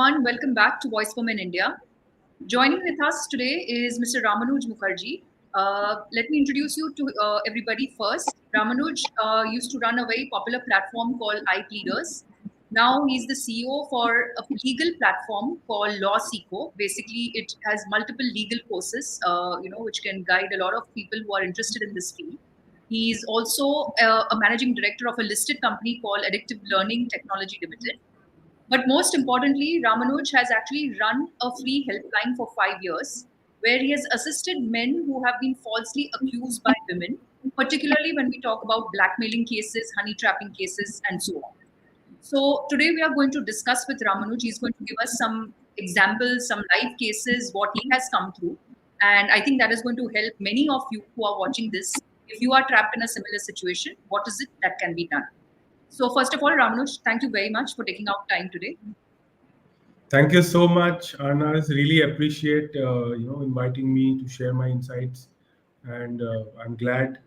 everyone. Welcome back to Voice for Men India. Joining with us today is Mr. Ramanuj Mukherjee. Let me introduce you to everybody first. Ramanuj used to run a very popular platform called iPleaders. Now he's the CEO for a legal platform called Law Seco. Basically, it has multiple legal courses, which can guide a lot of people who are interested in this field. He's also a managing director of a listed company called Addictive Learning Technology Limited. But most importantly, Ramanuj has actually run a free helpline for 5 years where he has assisted men who have been falsely accused by women, particularly when we talk about blackmailing cases, honey trapping cases, and so on. So today we are going to discuss with Ramanuj. He's going to give us some examples, some live cases, what he has come through. And I think that is going to help many of you who are watching this. If you are trapped in a similar situation, what is it that can be done? So first of all, Ramanuj, thank you very much for taking out time today. Thank you so much, Anas. Really appreciate inviting me to share my insights, and I'm glad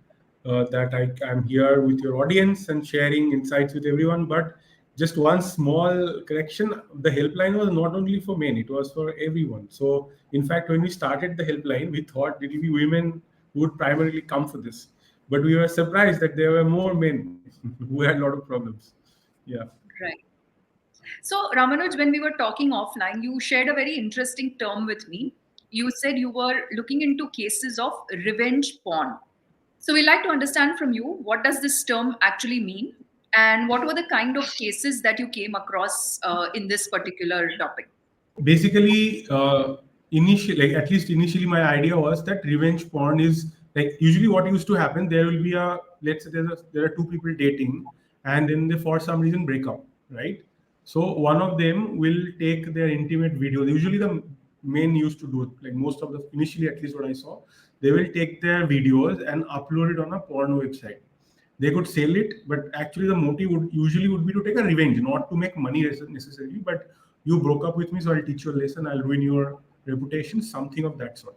that I'm here with your audience and sharing insights with everyone. But just one small correction: the helpline was not only for men; it was for everyone. So, in fact, when we started the helpline, we thought it would be women who would primarily come for this, but we were surprised that there were more men who had a lot of problems. Yeah. Right. So, Ramanuj, when we were talking offline, you shared a very interesting term with me. You said you were looking into cases of revenge porn. So, we'd like to understand from you, what does this term actually mean? And what were the kind of cases that you came across in this particular topic? Basically, at least initially, my idea was that revenge porn is like usually what used to happen. There will be let's say there are two people dating, and then they for some reason break up, right? So one of them will take their intimate videos. Usually the men used to do it, like most of the initially, at least what I saw, they will take their videos and upload it on a porn website. They could sell it, but actually the motive would be to take a revenge, not to make money necessarily, but you broke up with me, so I'll teach you a lesson, I'll ruin your reputation, something of that sort.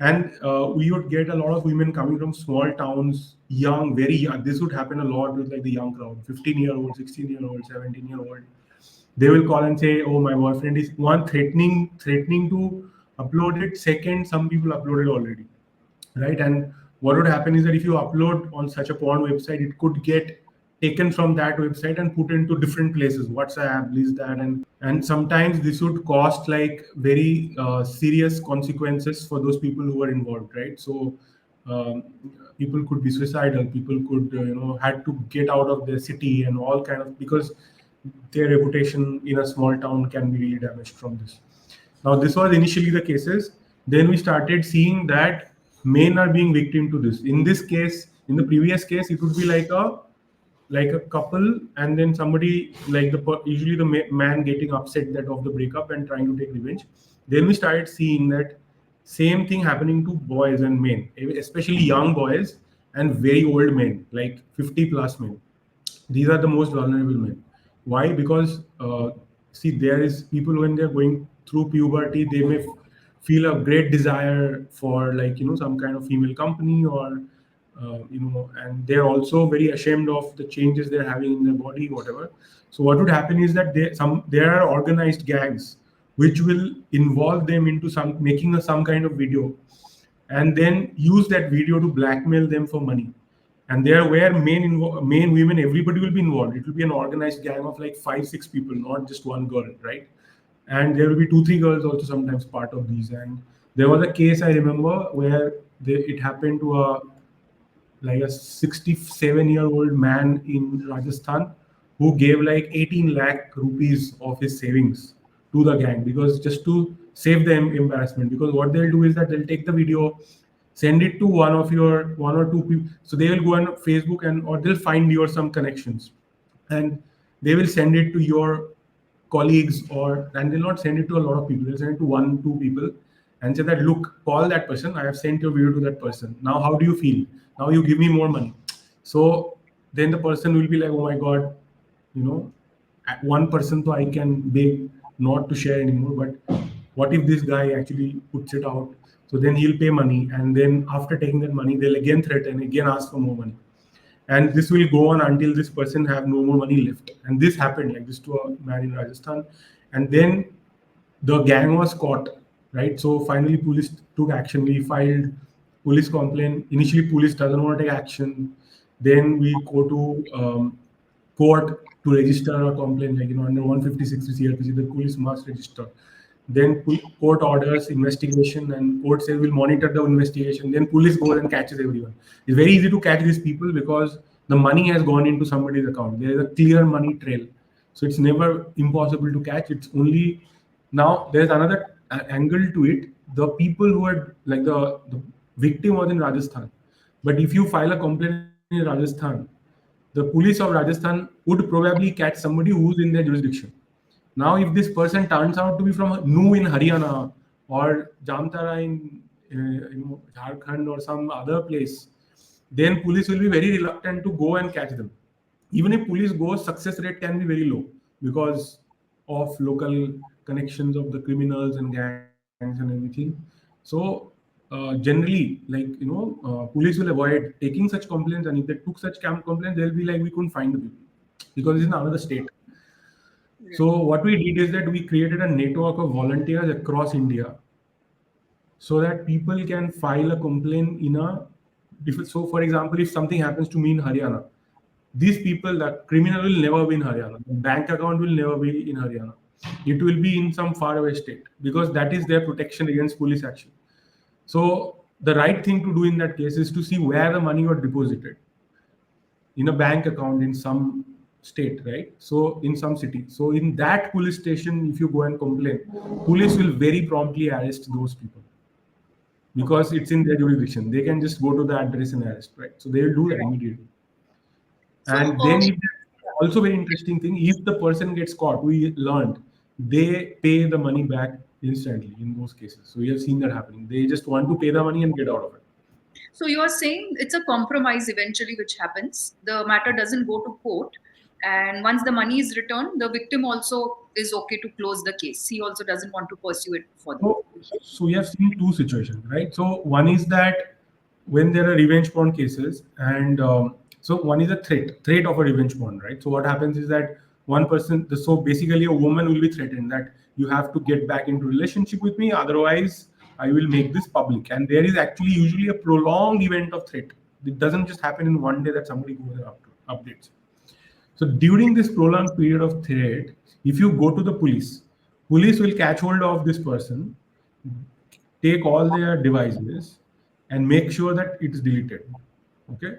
And we would get a lot of women coming from small towns, young, very young. This would happen a lot with like the young crowd, 15-year-old, 16-year-old, 17-year-old. They will call and say, oh, my boyfriend is one threatening to upload it. Second, some people uploaded already, right? And what would happen is that if you upload on such a porn website, it could get taken from that website and put into different places, WhatsApp, this, that, and sometimes this would cost like very serious consequences for those people who are involved, right? So people could be suicidal, people could had to get out of their city and all kind of, because their reputation in a small town can be really damaged from this. Now this was initially the cases. Then we started seeing that men are being victim to this. In this case, in the previous case, it would be like a couple, and then somebody like usually the man getting upset that of the breakup and trying to take revenge. Then we started seeing that same thing happening to boys and men, especially young boys and very old men, like 50 plus men. These are the most vulnerable men. Why? Because see, there is people when they're going through puberty, they may feel a great desire for some kind of female company, or and they're also very ashamed of the changes they're having in their body, whatever. So what would happen is that there are organized gangs which will involve them into making some kind of video, and then use that video to blackmail them for money. And there where men, women, everybody will be involved. It will be an organized gang of like 5-6 people, not just one girl, right? And there will be 2-3 girls also sometimes part of these. And there was a case I remember where it happened to a 67-year-old man in Rajasthan who gave like 18 lakh rupees of his savings to the gang, because just to save them embarrassment. Because what they'll do is that they'll take the video, send it to one or two people. So they will go on Facebook or they'll find your some connections, and they will send it to your colleagues, and they'll not send it to a lot of people. They'll send it to 1-2 people and say that, look, call that person. I have sent your video to that person. Now, how do you feel? Now you give me more money. So then the person will be like, oh my God, at one person, so I can beg not to share anymore. But what if this guy actually puts it out? So then he'll pay money. And then after taking that money, they'll again threaten, again ask for more money. And this will go on until this person have no more money left. And this happened like this to a man in Rajasthan. And then the gang was caught, right? So finally, police took action. We filed police complaint. Initially, police doesn't want to take action. Then we go to court to register a complaint, like under 156 CRPC, the police must register. Then court orders investigation, and court says we'll monitor the investigation. Then police goes and catches everyone. It's very easy to catch these people because the money has gone into somebody's account. There is a clear money trail, so it's never impossible to catch. It's only now there's another angle to it. The people who had, like, the victim was in Rajasthan, but if you file a complaint in Rajasthan, the police of Rajasthan would probably catch somebody who's in their jurisdiction. Now, if this person turns out to be from Nu in Haryana or Jamtara in Jharkhand or some other place, then police will be very reluctant to go and catch them. Even if police go, success rate can be very low because of local connections of the criminals and gangs and everything. So generally, like, police will avoid taking such complaints, and if they took such complaints, they'll be like, we couldn't find the people because it's in another state. So what we did is that we created a network of volunteers across India so that people can file a complaint in a different. So for example, if something happens to me in Haryana, these people, the criminal will never be in Haryana. The bank account will never be in Haryana. It will be in some faraway state because that is their protection against police action. So the right thing to do in that case is to see where the money got deposited in a bank account in some state, right? So in some city. So in that police station, if you go and complain, police will very promptly arrest those people because it's in their jurisdiction. They can just go to the address and arrest, right? So they will do that immediately. And then if also very interesting thing, if the person gets caught, we learned they pay the money back instantly in those cases. So we have seen that happening. They just want to pay the money and get out of it. So you are saying it's a compromise eventually which happens. The matter doesn't go to court. And once the money is returned, the victim also is okay to close the case. He also doesn't want to pursue it further. So we have seen two situations, right? So one is that when there are revenge porn cases, and so one is a threat of a revenge porn, right? So what happens is that one person, so basically a woman will be threatened that you have to get back into relationship with me, otherwise I will make this public. And there is actually usually a prolonged event of threat. It doesn't just happen in one day that somebody goes and updates. So during this prolonged period of threat, if you go to the police will catch hold of this person, take all their devices, and make sure that it is deleted. Okay.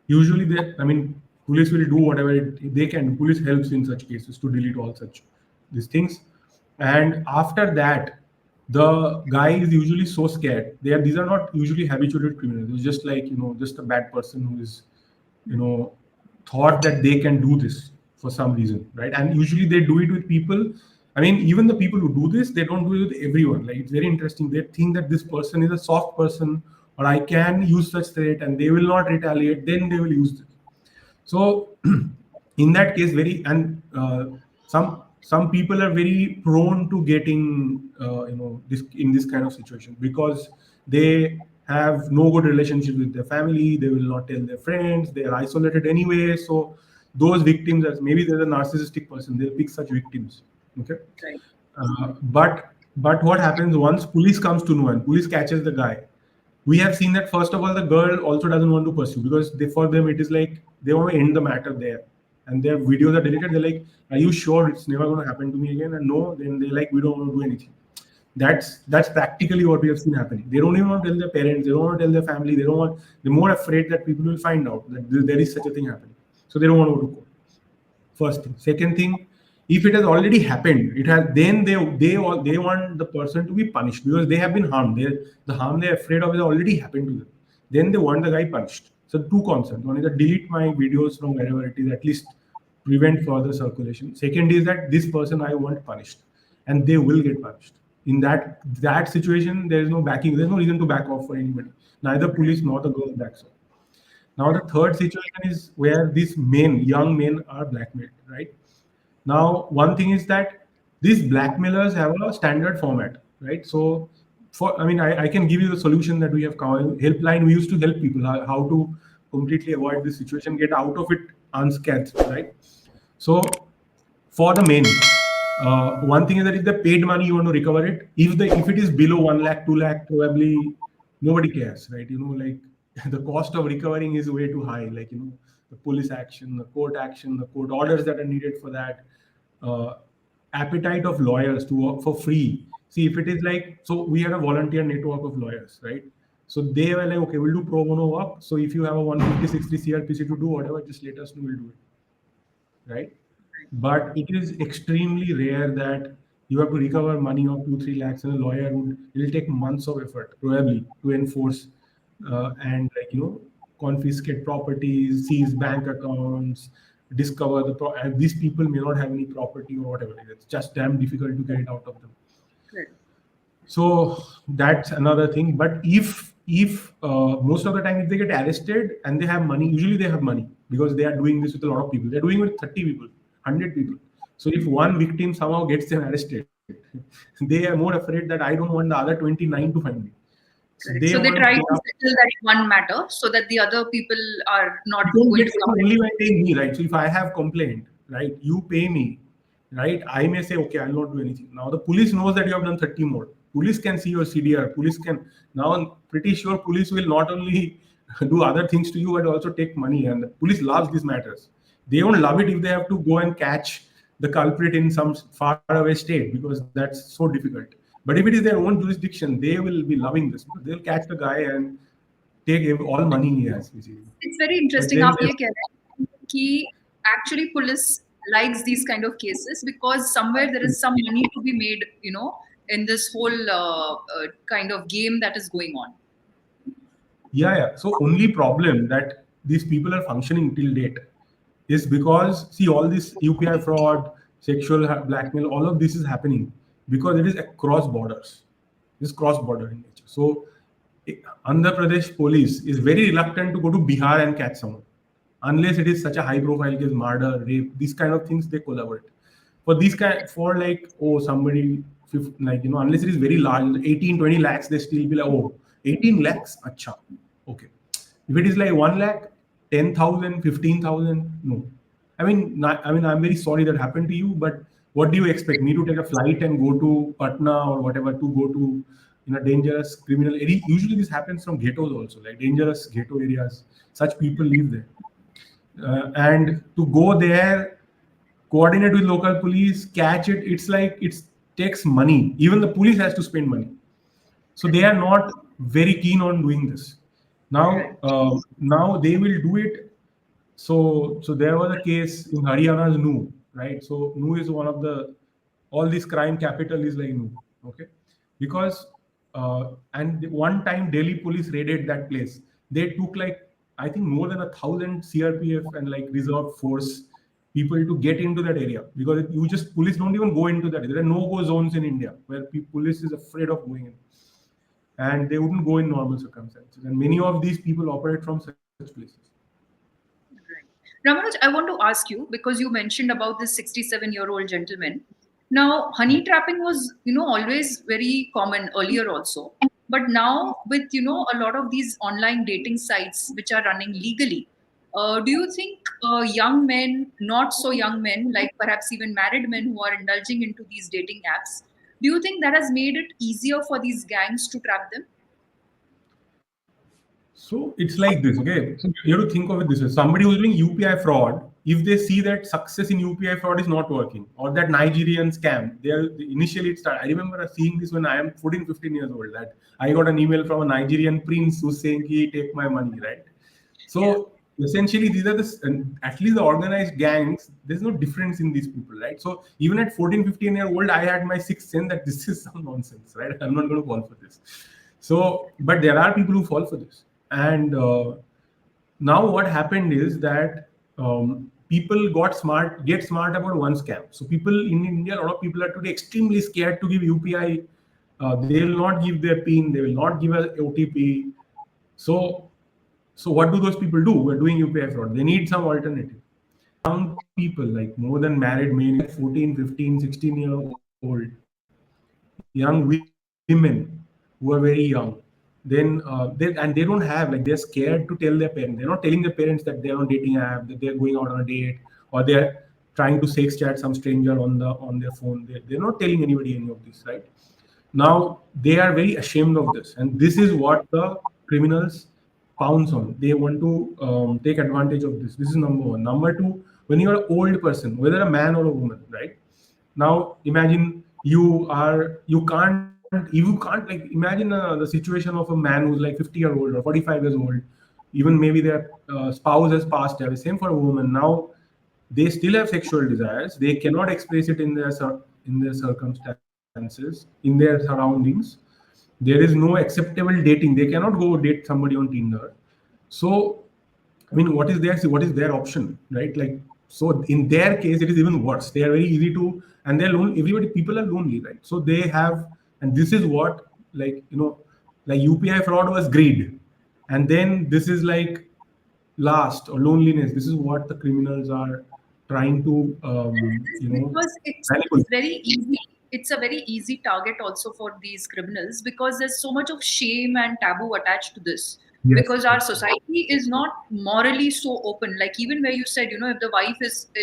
Usually, police will do whatever they can. Police helps in such cases to delete all such these things. And after that, the guy is usually so scared. These are not usually habituated criminals. It's just like, just a bad person who is, thought that they can do this for some reason, right? And usually they do it with people. I mean, even the people who do this, they don't do it with everyone. Like, it's very interesting. They think that this person is a soft person, or I can use such threat, and they will not retaliate. Then they will use this. So, in that case, some people are very prone to getting, this kind of situation because they have no good relationship with their family. They will not tell their friends. They are isolated anyway. So those victims, as maybe they're a narcissistic person, they'll pick such victims. Okay. Right. But what happens once police comes to know and police catches the guy? We have seen that first of all, the girl also doesn't want to pursue because for them it is like they want to end the matter there, and their videos are deleted. They're like, "Are you sure it's never going to happen to me again?" And no, then they're like, "We don't want to do anything." That's practically what we have seen happening. They don't even want to tell their parents. They don't want to tell their family. They're more afraid that people will find out that there is such a thing happening. So they don't want to go to court. First thing. Second thing, if it has already happened, then they want the person to be punished because they have been harmed. The harm they're afraid of has already happened to them. Then they want the guy punished. So two concepts. One is that delete my videos from wherever it is, at least prevent further circulation. Second is that this person I want punished, and they will get punished. In that situation, there is no backing. There's no reason to back off for anybody. Neither police nor the girl backs off. Now the third situation is where these young men are blackmailed, right? Now, one thing is that these blackmailers have a standard format, right? So, I can give you the solution that we have called helpline. We used to help people how to completely avoid this situation, get out of it unscathed, right? So, for the men, One thing is that if the paid money you want to recover it, if it is below 1 lakh, 2 lakh, probably nobody cares, right? Like the cost of recovering is way too high. Like the police action, the court orders that are needed for that, uh, appetite of lawyers to work for free. See, if it is like, so we had a volunteer network of lawyers, right? So they were like, okay, we'll do pro bono work. So if you have a 150, 60 CRPC to do whatever, just let us know, we'll do it, right? But it is extremely rare that you have to recover money of 2 3 lakhs, and a lawyer would, it'll take months of effort probably to enforce, and like confiscate properties, seize bank accounts, discover and these people may not have any property or whatever. It's just damn difficult to get it out of them. Right. So that's another thing. But if most of the time if they get arrested and they have money, usually they have money because they are doing this with a lot of people. They're doing it with 30 people, 100 people. So if one victim somehow gets them arrested, they are more afraid that I don't want the other 29 to find me. So Correct. they So they want to try pay to up. settle that one matter so that the other people are not Don't going get to paid come. only by paying me, right? So if I have complaint, right, you pay me, right? I may say, okay, I'll not do anything. Now the police knows that you have done 30 more. Police can see your CDR. Police can now. I'm pretty sure police will not only do other things to you but also take money. And the police loves these matters. They won't love it if they have to go and catch the culprit in some faraway state because that's so difficult. But if it is their own jurisdiction, they will be loving this because they'll catch the guy and take all money he has, basically. It's very But interesting. then आप ये कह रहे हैं कि actually police likes these kind of cases because somewhere there is some money to be made, in this whole kind of game that is going on. yeah. So only problem that these people are functioning till date is because see all this UPI fraud, sexual blackmail, all of this is happening because it is across borders. It's cross border in nature. So Andhra Pradesh police is very reluctant to go to Bihar and catch someone unless it is such a high profile case, murder, rape, these kind of things they collaborate. For these kind, for like, oh, somebody, like, unless it is very large, 18, 20 lakhs, they still be like, oh, 18 lakhs, acha, okay. If it is like 1 lakh, 10,000, 15,000, no. I'm very sorry that happened to you, but what do you expect me to take a flight and go to Patna or whatever to go to dangerous criminal area? Usually this happens from ghettos also, like dangerous ghetto areas. Such people live there. And to go there, coordinate with local police, catch it, it's like it takes money. Even the police has to spend money. So they are not very keen on doing this. Now they will do it. So there was a case in Haryana's Nu, right? So Nu is one of the, all this crime capital is like Nu, okay? Because and one time Delhi police raided that place. They took like I think more than 1,000 CRPF and like reserve force people to get into that area because you just police don't even go into that. There are no-go zones in India where police is afraid of going in, and they wouldn't go in normal circumstances. And many of these people operate from such places. Right. Ramanuj, I want to ask you because you mentioned about this 67-year-old gentleman. Now, honey trapping was, always very common earlier also. But now with, a lot of these online dating sites which are running legally, do you think young men, not so young men, like perhaps even married men who are indulging into these dating apps, do you think that has made it easier for these gangs to trap them? So it's like this, okay? So you have to think of it this way. Somebody who's doing UPI fraud, if they see that success in UPI fraud is not working, or that Nigerian scam, initially it started. I remember seeing this when I am 14, 15 years old, that I got an email from a Nigerian prince who's saying, he take my money, right? So essentially, these are at least the organized gangs, there's no difference in these people, right? So even at 14, 15-year-old, I had my sixth sense that this is some nonsense, right? I'm not going to fall for this. So, but there are people who fall for this. And now what happened is that people get smart about one scam. So people in India, a lot of people are today extremely scared to give UPI. They will not give their PIN. They will not give an OTP. So what do those people do who are doing UPI fraud? They need some alternative. Young people, like more than married men, 14, 15, 16-year-old, young women who are very young, then they don't have, like, they're scared to tell their parents. They're not telling their parents that they're on a dating app, that they're going out on a date, or they're trying to sex chat some stranger on their phone. They're not telling anybody any of this, right? Now they are very ashamed of this, and this is what the criminals pounce on. They want to take advantage of this. This is number one. Number two, when you're an old person, whether a man or a woman, right? Now imagine you can't like imagine the situation of a man who's like 50-year-old or 45 years old, even maybe their spouse has passed away. Same for a woman. Now they still have sexual desires. They cannot express it in their circumstances, in their surroundings. There is no acceptable dating. They cannot go date somebody on Tinder. So I mean, what is their option, right? Like, so in their case, it is even worse. They are very easy to, and they're lonely. People are lonely, right? So they have, and this is what, like, like UPI fraud was greed, and then this is like lust or loneliness. This is what the criminals are trying to, Because it's manipulate. very easy. It's a very easy target also for these criminals because there's so much of shame and taboo attached to this. Yes, Because our society is not morally so open. Like even where you said, if the wife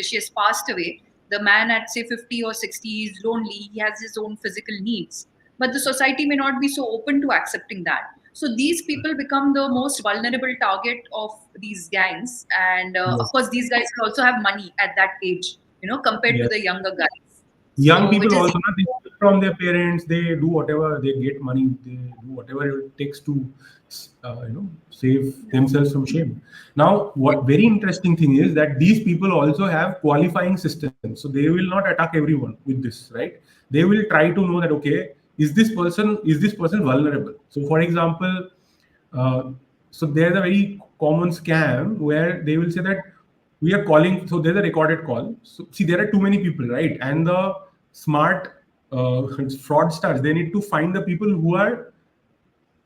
she has passed away, the man at say 50 or 60 is lonely. He has his own physical needs, but the society may not be so open to accepting that. So these people become the most vulnerable target of these gangs, and of yes, course, these guys can also have money at that age, compared to yes. the younger guys. Young So, which people is also, they steal from their parents. They do whatever, they get money. They do whatever it takes to, save themselves from shame. Now, what very interesting thing is that these people also have qualifying systems. So they will not attack everyone with this, right? They will try to know that, okay, is this person vulnerable? So, for example, uh, so there's a very common scam where they will say that we are calling. So there's a recorded call. So see, there are too many people, right? And the smart fraudsters, they need to find the people who are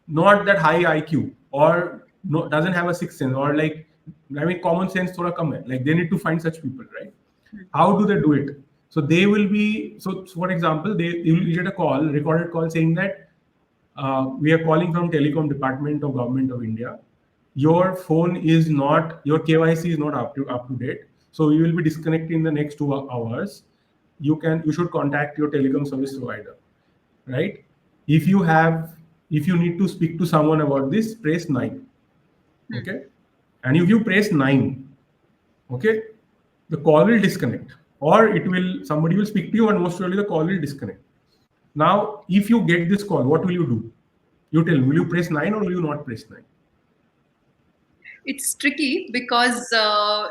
not that high IQ or no, doesn't have a sixth sense, or like, I mean, common sense thoda kam hai. Like they need to find such people, right? How do they do it? So they will be, so for example, you will get a call, recorded call saying that we are calling from telecom department of government of India. Your phone is not, your KYC is not up to date. So we will be disconnecting in the next 2 hours. You should contact your telecom service provider, right? If you have, if you need to speak to someone about this, press 9. Okay. And if you press 9, okay, the call will disconnect, or somebody will speak to you, and most probably the call will disconnect. Now, if you get this call, what will you do? You tell me, will you press 9 or will you not press 9? it's tricky because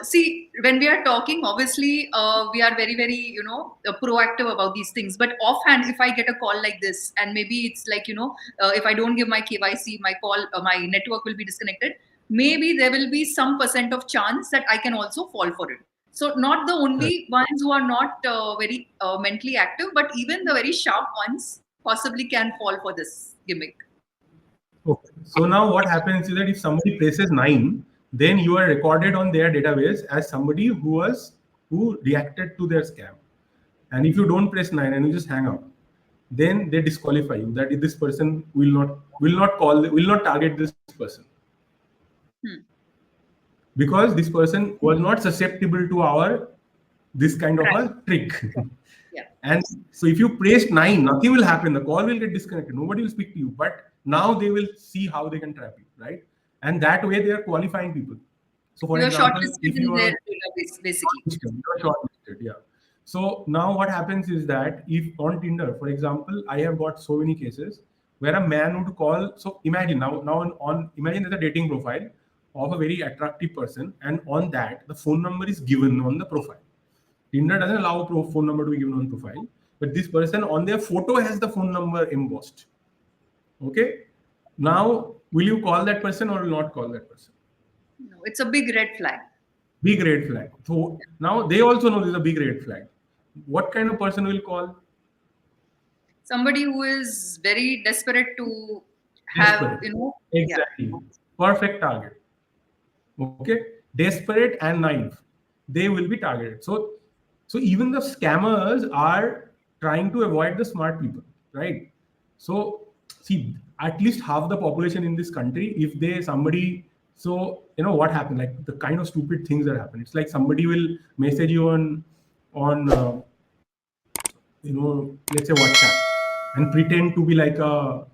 see, when we are talking, obviously we are very very proactive about these things, but offhand if I get a call like this and maybe it's like if I don't give my KYC, my network will be disconnected. Maybe there will be some percent of chance that I can also fall for it. So not the Right. only ones who are not very mentally active, but even the very sharp ones possibly can fall for this gimmick. Okay. So now what happens is that if somebody presses 9, then you are recorded on their database as somebody who reacted to their scam. And if you don't press 9 and you just hang up, then they disqualify you. That this person will not target this person, Hmm. because this person was not susceptible to our this kind of Right. a trick. Yeah. Yeah. And so if you press 9, nothing will happen. The call will get disconnected. Nobody will speak to you. But now they will see how they can trap you, right? And that way they are qualifying people. So for You are example, shortlisted if in you their are database, basically. you're shortlisted, yeah. So now what happens is that if on Tinder, for example, I have got so many cases where a man would call. So imagine imagine there's a dating profile of a very attractive person, and on that the phone number is given on the profile. Tinder doesn't allow phone number to be given on profile, but this person on their photo has the phone number embossed. Okay. Now, will you call that person or will not call that person? No, it's a big red flag. Big red flag. So now they also know this is a big red flag. What kind of person will call? Somebody who is very desperate to have, Desperate. yeah. Exactly. Perfect target. Okay. Desperate and naive. They will be targeted. So even the scammers are trying to avoid the smart people, right? So see, at least half the population in this country, if they somebody, so what happened, like the kind of stupid things that happen. It's like somebody will message you on on let's say WhatsApp, and pretend to be like a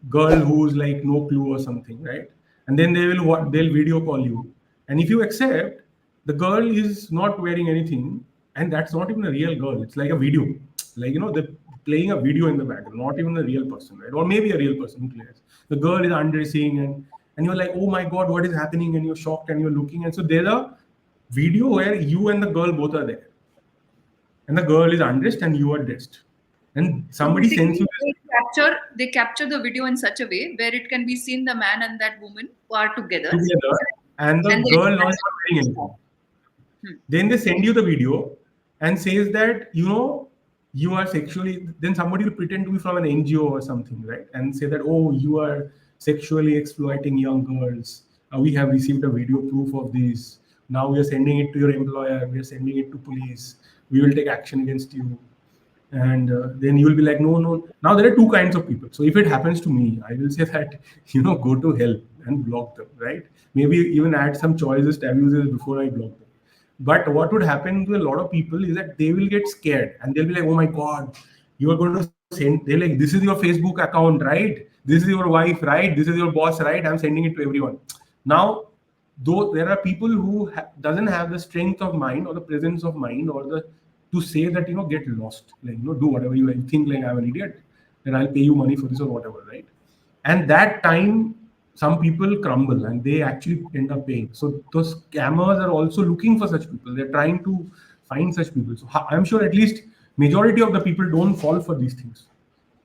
girl who's like no clue or something, right? And then they'll video call you, and if you accept, the girl is not wearing anything, and that's not even a real girl. It's like a video, like they're playing a video in the background, not even a real person, right? Or maybe a real person, who cares? The girl is undressing, and you're like, oh my god, what is happening? And you're shocked, and you're looking, and so there's a video where you and the girl both are there, and the girl is undressed and you are dressed, and So somebody sends basically, you they capture the video in such a way where it can be seen the man and that woman who are together, together, and the and they girl not wearing attach. anything. Hmm. Then they send you the video and says that you are sexually. Then somebody will pretend to be from an NGO or something, right? And say that, oh, you are sexually exploiting young girls. We have received a video proof of this. Now we are sending it to your employer. We are sending it to police. We will take action against you. And then you will be like, no, no. Now there are two kinds of people. So if it happens to me, I will say that go to hell and block them, right? Maybe even add some choicest abuses before I block them. But what would happen to a lot of people is that they will get scared, and they'll be like, oh my god, you are going to send. They're like, this is your Facebook account, right? This is your wife, right? This is your boss, right? I'm sending it to everyone. Now, though there are people who doesn't have the strength of mind or the presence of mind or the to say that get lost, like do whatever you think, like I'm an idiot, then I'll pay you money for this or whatever, right? And that time some people crumble and they actually end up paying. So those scammers are also looking for such people. They're trying to find such people. So I'm sure at least majority of the people don't fall for these things,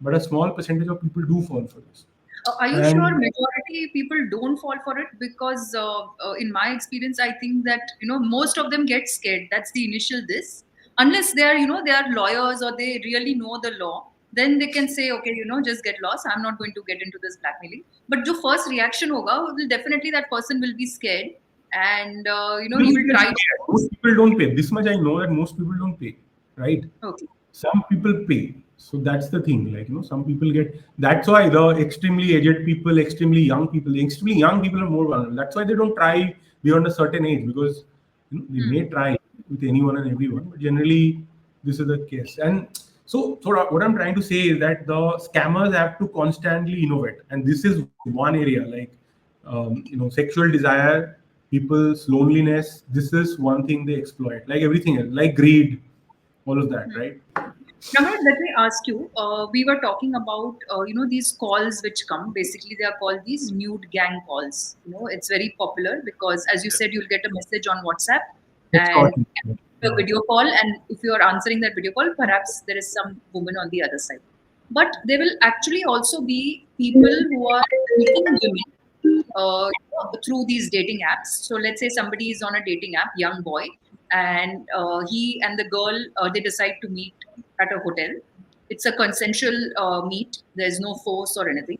but a small percentage of people do fall for this. Are you sure And majority people don't fall for it? Because in my experience, I think that most of them get scared. That's the initial this. Unless they are they are lawyers or they really know the law, then they can say, okay, just get lost. I'm not going to get into this blackmailing. But the first reaction hoga will definitely that person will be scared, and he will try to. most people don't pay. This much I know, that most people don't pay, right? Okay. Some people pay. So that's the thing. Like, some people get. That's why the extremely aged people, extremely young people are more vulnerable. That's why they don't try beyond a certain age, because they may try with anyone and everyone, but generally this is the case. And so what I'm trying to say is that the scammers have to constantly innovate, and this is one area. Like, sexual desire, people's loneliness. This is one thing they exploit. Like everything else, like greed, all of that, right? Ramanuj, let me ask you. We were talking about these calls which come. Basically, they are called these nude gang calls. It's very popular because, as you said, you'll get a message on WhatsApp and Extortion. a video call, and if you are answering that video call, perhaps there is some woman on the other side. But there will actually also be people who are meeting women through these dating apps. So let's say somebody is on a dating app, young boy, and he and the girl they decide to meet at a hotel. It's a consensual meet. There's no force or anything.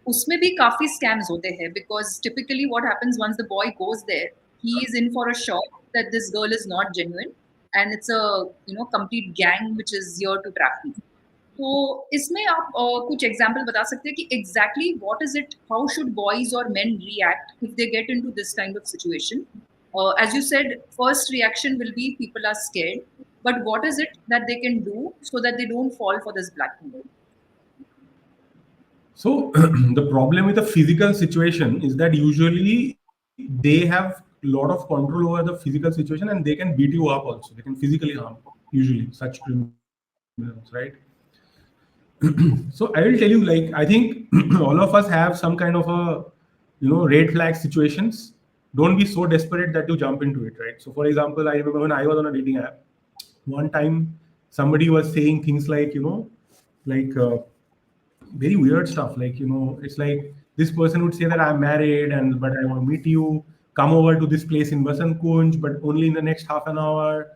उसमें भी काफी scams होते हैं because typically what happens once the boy goes there, he is in for a shock that this girl is not genuine, and it's a complete gang which is here to trap me. तो इसमें आप कुछ example बता सकते हैं कि exactly what is it, how should boys और men react if they get into this kind of situation? As you said, first reaction will be people are scared, but what is it that they can do so that they don't fall for this blackmail? So the problem with the physical situation is that usually they have a lot of control over the physical situation, and they can beat you up also. They can physically harm, usually, such criminals, right? So I will tell you, like, I think all of us have some kind of a, red flag situations. Don't be so desperate that you jump into it, right? So for example, I remember when I was on a dating app, one time somebody was saying things like, like, very weird stuff, like it's like this person would say that I'm married, and but I want to meet you, come over to this place in Basant Kunj, but only in the next half an hour,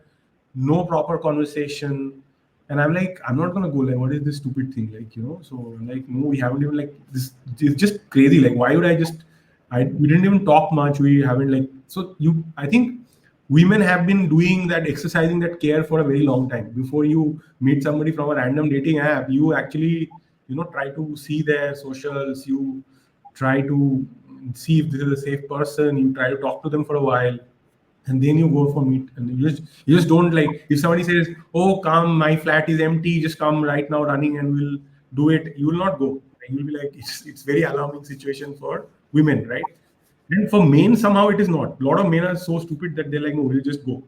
no proper conversation. And I'm like, I'm not gonna go, like, what is this stupid thing, like, so I'm like, no, we haven't even, like, this is just crazy, like, why would we didn't even talk much, we haven't, like, so I think women have been doing that, exercising that care for a very long time. Before you meet somebody from a random dating app, you actually try to see their socials, you try to see if this is a safe person, you try to talk to them for a while, and then you go for meet, and you just don't, like, if somebody says, oh come, my flat is empty, just come right now running and we'll do it, you will not go. You'll be like, it's very alarming situation for women, right? And for men, somehow it is not. A lot of men are so stupid that they're like, no, we'll just go,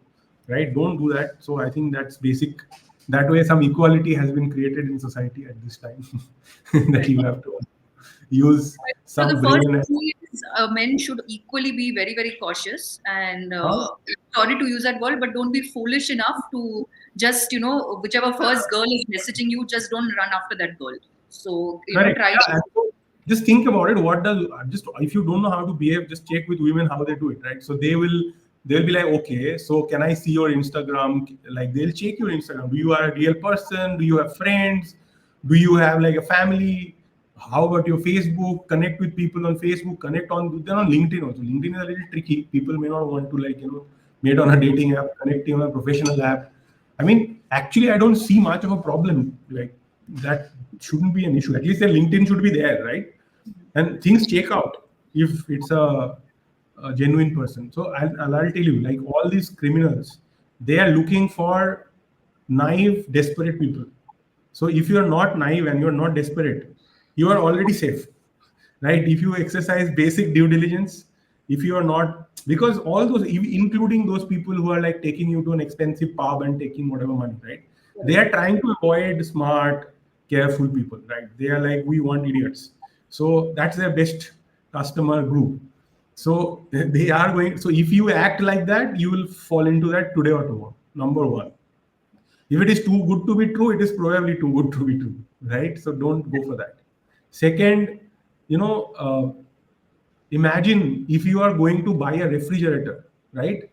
right? Don't do that. So I think that's basic. That way, some equality has been created in society at this time, that Right. you have to use So the some first brain. thing is men should equally be very, very cautious. And Huh? sorry to use that word, but don't be foolish enough to just, whichever first girl is messaging you, just don't run after that girl. So, Correct. try Yeah. to. And so just think about it. What does, just, if you don't know how to behave, just check with women how they do it, right? So they'll be like, okay, so can I see your Instagram? Like, they'll check your Instagram. Do you are a real person? Do you have friends? Do you have like a family? How about your Facebook? Connect with people on Facebook. Connect on, then on LinkedIn also. LinkedIn is a little tricky. People may not want to, like, meet on a dating app, connecting on a professional app. I mean, actually, I don't see much of a problem. Like, that shouldn't be an issue. At least their LinkedIn should be there, right? And things check out if it's a genuine person. So I'll tell you, like, all these criminals, they are looking for naive, desperate people. So if you are not naive and you are not desperate, you are already safe, right? If you exercise basic due diligence, if you are not, because all those, including those people who are like taking you to an expensive pub and taking whatever money, right? They are trying to avoid smart, careful people, right? They are like, we want idiots. So that's their best customer group. So they are going. So if you act like that, you will fall into that today or tomorrow. Number one. If it is too good to be true, it is probably too good to be true, right? So don't go for that. Second, you know, imagine if you are going to buy a refrigerator, right?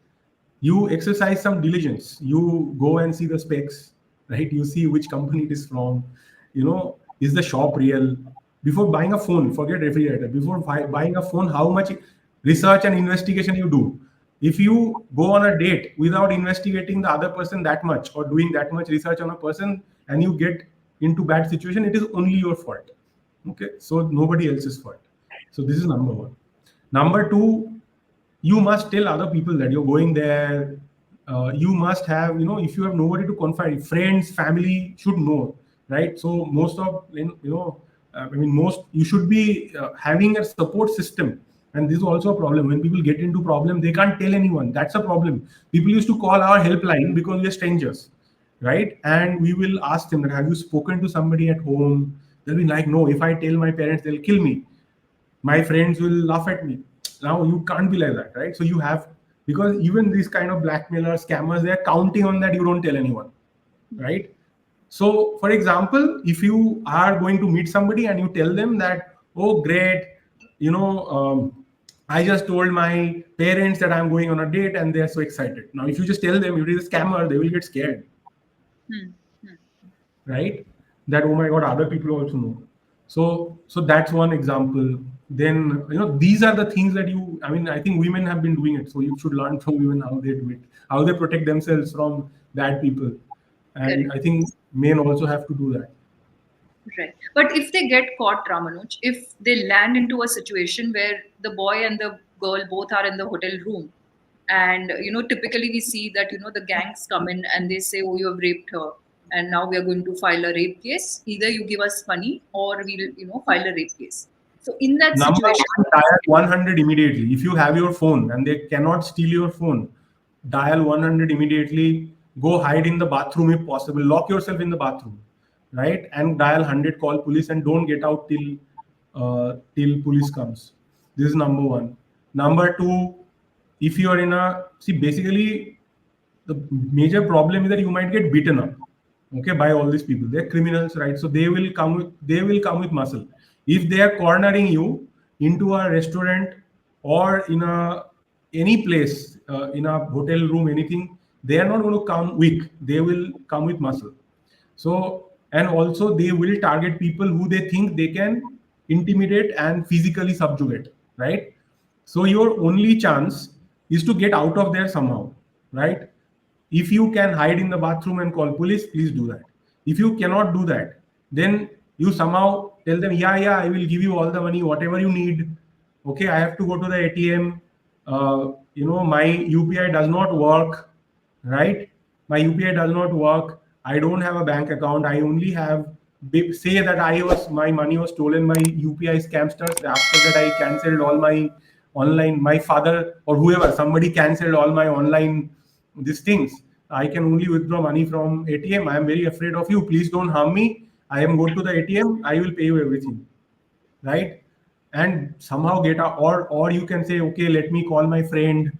You exercise some diligence. You go and see the specs, right? You see which company it is from. Is the shop real? Before buying a phone, forget refrigerator. Before buying a phone, how much research and investigation you do? If you go on a date without investigating the other person that much or doing that much research on a person, and you get into bad situation, it is only your fault. Okay, so nobody else's fault. So this is number one. Number two, you must tell other people that you're going there. You must have, if you have nobody to confide, friends, family should know, right? So most of, I mean, most, you should be having a support system. And this is also a problem. When people get into problem, they can't tell anyone. That's a problem. People used to call our helpline because we're strangers, right? And we will ask them that, have you spoken to somebody at home? They'll be like, no, if I tell my parents, they'll kill me. My friends will laugh at me. Now you can't be like that, right? So you have, because even these kind of blackmailers, scammers, they're counting on that you don't tell anyone, right? So for example, if you are going to meet somebody and you tell them that, oh great, you know I just told my parents that I'm going on a date and they're so excited. Now if you just tell them it is a scammer, they will get scared, Hmm. Hmm. right? That, oh my god, other people also know. So that's one example. Then, these are the things that you, I mean, I think women have been doing it, so you should learn from women how they do it, how they protect themselves from bad people. And Correct. I think men also have to do that. Right. But if they get caught, Ramanuj, if they land into a situation where the boy and the girl both are in the hotel room, and typically we see that the gangs come in and they say, "Oh, you have raped her, and now we are going to file a rape case. Either you give us money, or we'll file a rape case." So in that Number situation, one, dial 100 immediately. If you have your phone and they cannot steal your phone, dial 100 immediately. Go hide in the bathroom if possible. Lock yourself in the bathroom, right? And dial 100, call police, and don't get out till police comes. This is number one. Number two, if you are in a, see, basically the major problem is that you might get beaten up, okay, by all these people. They're criminals, right? So they will come with muscle. If they are cornering you into a restaurant or in a any place, in a hotel room, anything, they are not going to come weak. They will come with muscle. So, and also they will target people who they think they can intimidate and physically subjugate, right? So your only chance is to get out of there somehow, right? If you can hide in the bathroom and call police, please do that. If you cannot do that, then you somehow tell them, yeah, I will give you all the money, whatever you need. Okay, I have to go to the ATM. my UPI does not work, right? My UPI does not work. I don't have a bank account. I only have, say that my money was stolen by UPI scamsters. After that, I cancelled all my online, my father or whoever, somebody cancelled all my online these things. I can only withdraw money from ATM. I am very afraid of you. Please don't harm me. I am going to the ATM. I will pay you everything, right? And somehow get out, or you can say, okay, let me call my friend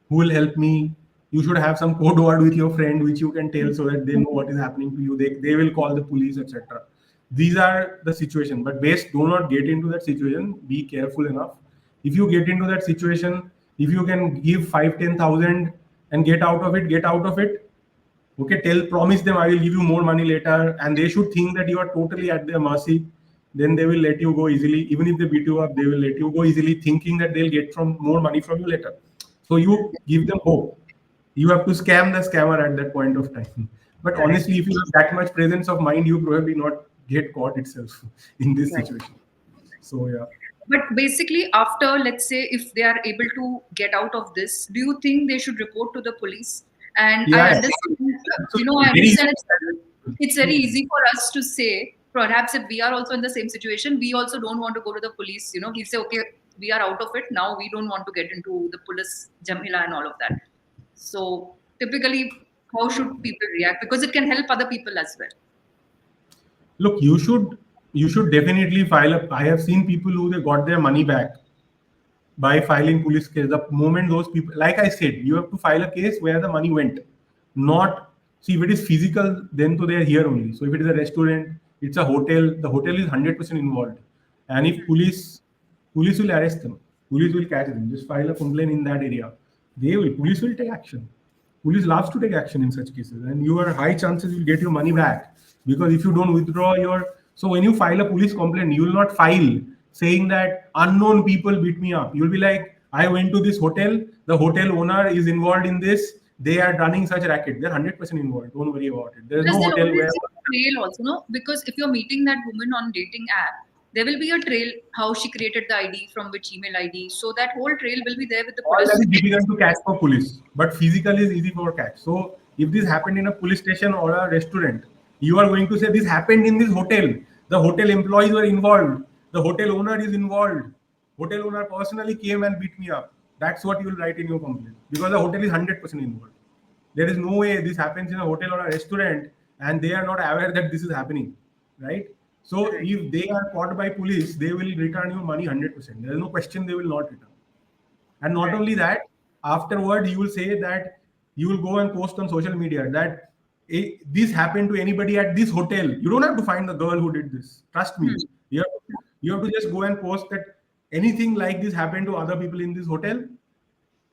who will help me. You should have some code word with your friend which you can tell so that they know what is happening to you. They will call the police, etc. These are the situation, but best do not get into that situation. Be careful enough. If you get into that situation, if you can give 5-10,000 and get out of it, get out of it. Okay, promise them I will give you more money later, and they should think that you are totally at their mercy. Then they will let you go easily. Even if they beat you up, they will let you go easily, thinking that they'll get from more money from you later. So you give them hope. You have to scam the scammer at that point of time. But Correct. honestly, if you have that much presence of mind, you probably not get caught itself in this Right. situation. So yeah. But basically, after, let's say, if they are able to get out of this, do you think they should report to the police? And I Yeah, understand, I absolutely. Very understand it's very easy. easy for us to say. Perhaps if we are also in the same situation, we also don't want to go to the police. We say, okay, we are out of it now. We don't want to get into the police jamila and all of that. So typically, how should people react? Because it can help other people as well. Look, you should definitely file a. I have seen people who they got their money back by filing police case. The moment those people, like I said, you have to file a case where the money went. Not, see, if it is physical, then to they are here only. So if it is a restaurant, it's a hotel. The hotel is 100% involved, and if police will arrest them. Police will catch them. Just file a complaint in that area. Police will take action. Police loves to take action in such cases, and you are high chances you'll get your money back, because if you don't withdraw your, so when you file a police complaint, you will not file saying that unknown people beat me up. You'll be like, I went to this hotel, the hotel owner is involved in this, they are running such racket, they're 100% involved, don't worry about it. There's Plus, no there'll hotel always where be a trail also, no? Because if you're meeting that woman on dating app, there will be a trail how she created the ID, from which email ID. So that whole trail will be there with the all that police. is difficult to catch for police, but physical is easy for catch. So if this happened in a police station or a restaurant, you are going to say this happened in this hotel. The hotel employees were involved. The hotel owner is involved. Hotel owner personally came and beat me up. That's what you will write in your complaint, because the hotel is 100% involved. There is no way this happens in a hotel or a restaurant and they are not aware that this is happening, right? So Correct. if they are caught by police, they will return your money 100%. There is no question they will not return. And not Right. only that, afterward, you will say that you will go and post on social media that this happened to anybody at this hotel. You don't have to find the girl who did this. Trust me. Hmm. You have to just go and post that anything like this happened to other people in this hotel.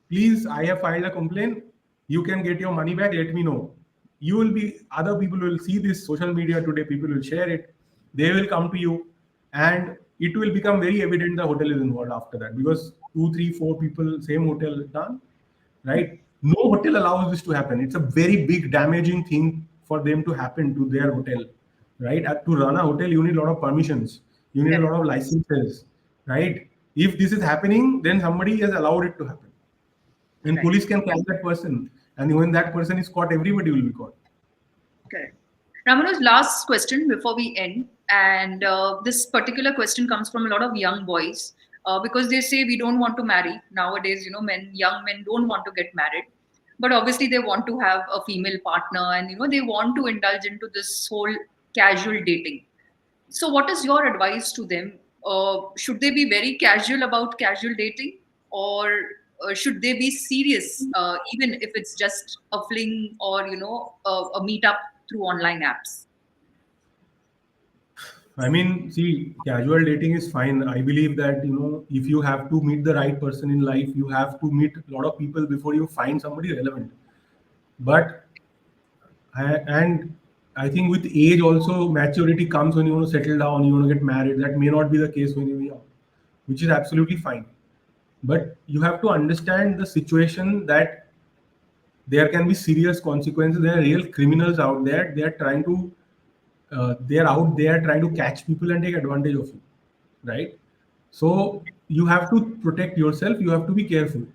Please, I have filed a complaint. You can get your money back. Let me know. You will be, other people will see this social media today. People will share it. They will come to you, and it will become very evident the hotel is involved after that, because two, three, four people, same hotel done, right? No hotel allows this to happen. It's a very big damaging thing for them to happen to their hotel, right? To run a hotel, you need a lot of permissions. You need a Correct. lot of licenses, right? If this is happening, then somebody has allowed it to happen, and Right. police can catch that person, and when that person is caught, everybody will be caught. Correct. Ramanuj, last question before we end. And this particular question comes from a lot of young boys, because they say we don't want to marry. Nowadays, young men don't want to get married. But obviously, they want to have a female partner, and they want to indulge into this whole casual dating. So, what is your advice to them? Should they be very casual about casual dating, or should they be serious, even if it's just a fling, or a meetup through online apps? I mean, see, casual dating is fine. I believe that, if you have to meet the right person in life, you have to meet a lot of people before you find somebody relevant. But and I think with age also maturity comes when you want to settle down, you want to get married. That may not be the case when you're young, which is absolutely fine. But you have to understand the situation that there can be serious consequences. There are real criminals out there. They are out there trying to catch people and take advantage of you, right? So you have to protect yourself. You have to be careful.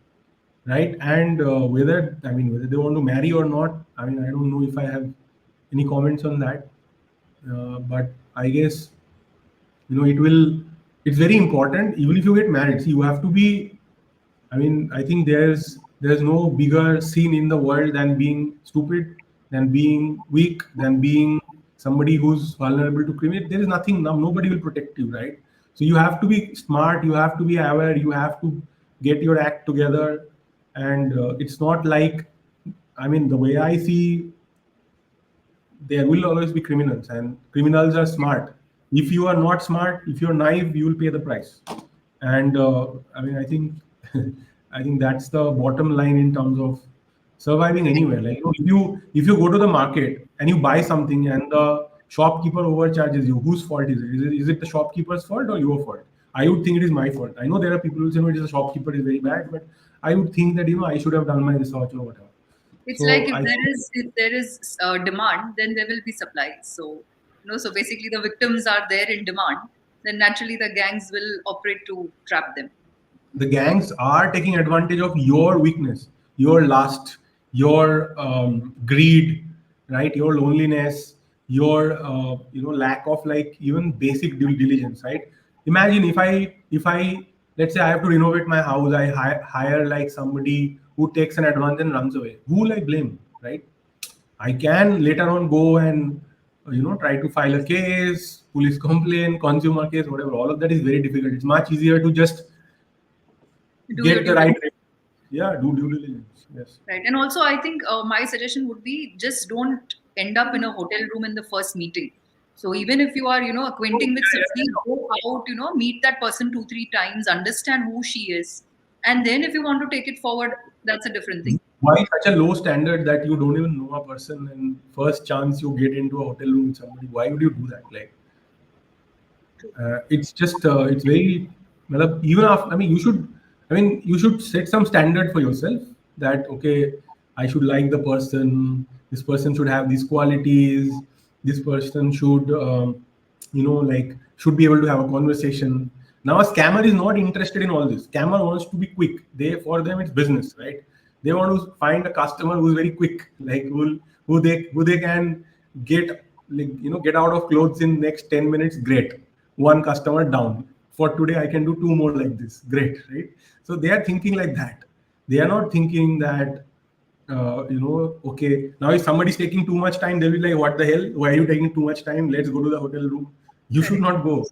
right? And whether they want to marry or not, I mean, I don't know if I have any comments on that. But I guess, it will. It's very important. Even if you get married, see, you have to be. I mean, I think there's no bigger sin in the world than being stupid, than being weak, than being somebody who's vulnerable to crime. There is nothing. Nobody will protect you, right? So you have to be smart. You have to be aware. You have to get your act together. And it's not like, I mean, the way I see, there will always be criminals, and criminals are smart. If you are not smart, if you're naive, you will pay the price. And I mean, I think I think that's the bottom line in terms of surviving anywhere. Like, if you go to the market and you buy something and the shopkeeper overcharges you, whose fault is it? Is it the shopkeeper's fault or your fault? I would think it is my fault. I know there are people who say, no, it is the shopkeeper is very bad, but I would think that, I should have done my research or whatever. It's like So I think if there is demand, then there will be supply. So so basically the victims are there in demand, then naturally the gangs will operate to trap them. the gangs are taking advantage of your weakness, your lust, your greed, right? Your loneliness, your lack of like even basic due diligence, right? Imagine if I let's say I have to renovate my house, I hire like somebody who takes an advance and runs away. Who will I blame, right? I can later on go and try to file a case, police complaint, consumer case, whatever. All of that is very difficult. It's much easier to just Do your get the due right, diligence. yeah, do due diligence. Yes. Right. And also, I think my suggestion would be just don't end up in a hotel room in the first meeting. So even if you are, acquainting with somebody, go out, meet that person 2, 3 times, understand who she is. And then if you want to take it forward, that's a different thing. Why such a low standard that you don't even know a person and first chance you get into a hotel room with somebody? Why would you do that? Like, it's just it's very matlab, even after, I mean, you should set some standard for yourself that, okay, I should like the person, this person should have these qualities, this person should like should be able to have a conversation. Now a scammer is not interested in all this. Scammer wants to be quick. For them it's business, right? They want to find a customer who's very quick, like who they can get, like, get out of clothes in next 10 minutes. Great, one customer down. For today I can do two more like this. Great, right? So they are thinking like that. They are not thinking that okay, now if somebody's taking too much time, they'll be like, what the hell, why are you taking too much time? Let's go to the hotel room. You should Correct. not go.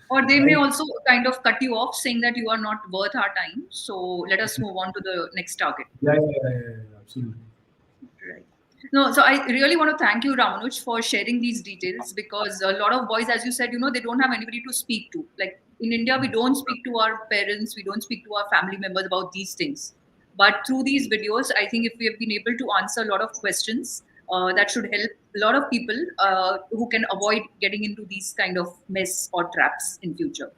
Or they may Right? also kind of cut you off saying that you are not worth our time. So let us move on to the next target. Yeah, absolutely. Right. No, so I really want to thank you, Ramanuj, for sharing these details because a lot of boys, as you said, they don't have anybody to speak to. Like in India, we don't speak to our parents, we don't speak to our family members about these things. But through these videos, I think if we have been able to answer a lot of questions, that should help a lot of people who can avoid getting into these kind of mess or traps in future.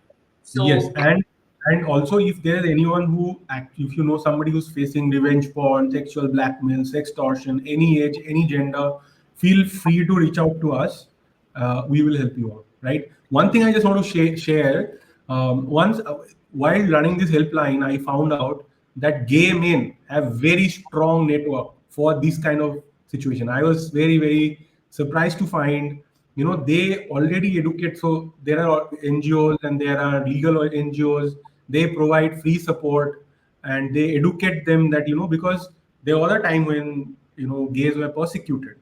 Yes, So and also if there's anyone if you know somebody who's facing revenge porn, sexual blackmail, sextortion, any age, any gender, feel free to reach out to us. We will help you out. Right. One thing I just want to share. Once while running this helpline, I found out that gay men have very strong network for this kind of situation. I was very very surprised to find, they already educate. So there are NGOs and there are legal NGOs. They provide free support and they educate them that, because there was a time when, gays were persecuted.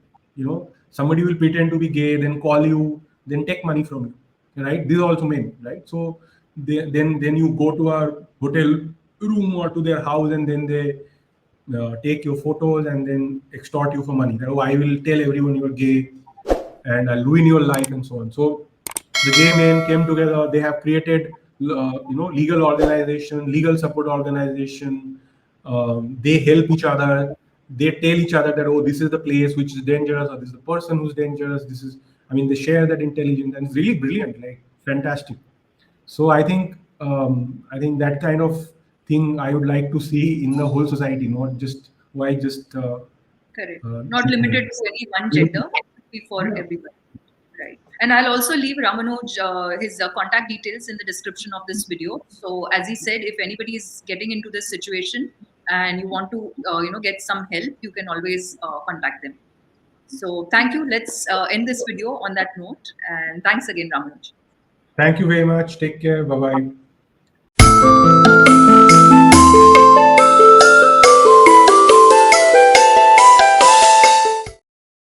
Somebody will pretend to be gay, then call you, then take money from you, right? These are also men, right? So then you go to a hotel room or to their house, and then they take your photos and then extort you for money. Oh, I will tell everyone you're gay and I'll ruin your life and so on. So the gay men came together. They have created, legal organization, legal support organization. They help each other. They tell each other that, oh, this is the place which is dangerous, or this is the person who's dangerous. This is, I mean, they share that intelligence, and it's really brilliant, like fantastic. So I think that kind of thing I would like to see in the whole society, not just why just correct. Not limited to any one gender, it could be for yeah. everyone. Right. And I'll also leave Ramanuj his contact details in the description of this video. So as he said, if anybody is getting into this situation and you want to get some help, you can always contact them. So thank you. Let's end this video on that note, and thanks again, Ramanuj. Thank you very much. Take care. Bye bye.